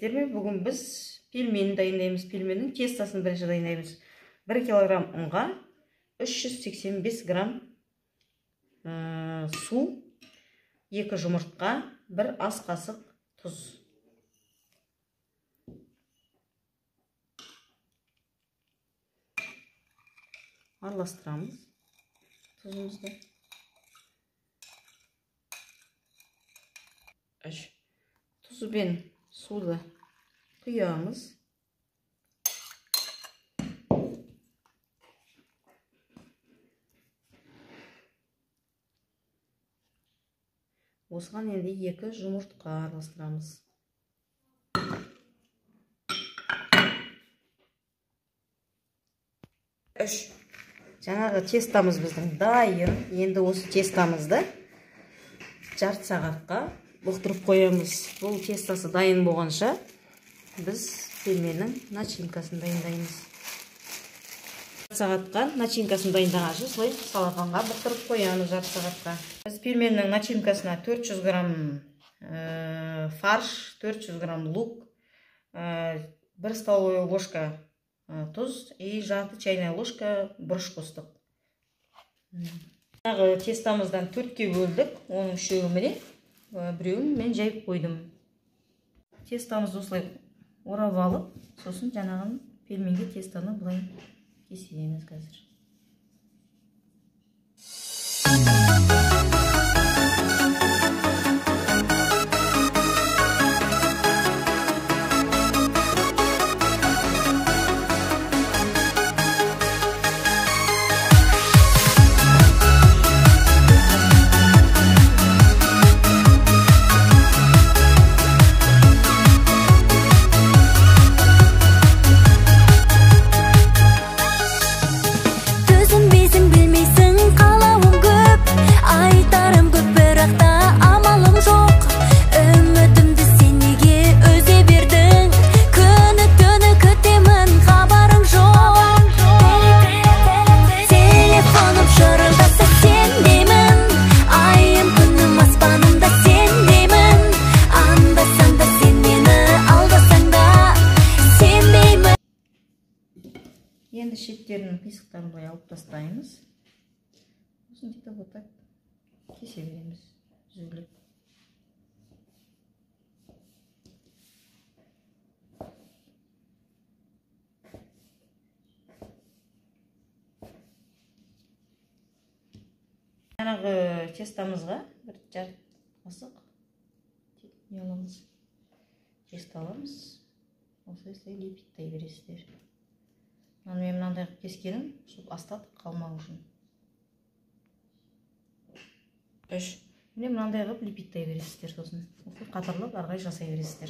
Терме, бүгін біз пельмені дайындаймыз. Пельменнің тестасын бірінші дайындаймыз. 1 килограмм ұнға 385 грамм су, 2 жұмыртқа, 1 ас қасық тұз. Араластырамыз тұзымызды. Тұзы бен суды құямыз. Осыған енді 2 жұмыртқа араластырамыз. Жаңағы тестамыз біздің дайын. Енді осы тестамызды жарты сағатқа бұқтырып қоямыз. Бұл тестасы дайын болғанша біз пельменнің начинкасын дайындаймыз. Жарты сағатқа начинкасын дайындағанша солай салатанға бұқтырып қоямыз жарты сағатқа. Біз пельменнің начинкасына 400 грамм фарш, 400 грамм лук, 1 столовая ложка тұз и жарты чайная ложка бұрыш қостық. Тестамыздан 4-ке бөлдік, оның 3-еуі міне, 1-еуін мен жайып қойдым. Тестамызды осылай орап алып, сосын жаңағын пельменге тестаны бұлай кесеміз қазір. Енді шеттерінің қисықтарын былай алып тастаймыз. Сосын вот так кесе береміз, үзіліп. Жаңағы тестамызға бір жарты қасық не аламыз, тест аламыз. Осылай лепиттай бересіздер. Мен мынандай кескенім, щоб астатық қалмау үшін. Мен мынандай қылып лепиттай бересіздер сосын. Қатарлап арғай жасай бересіздер.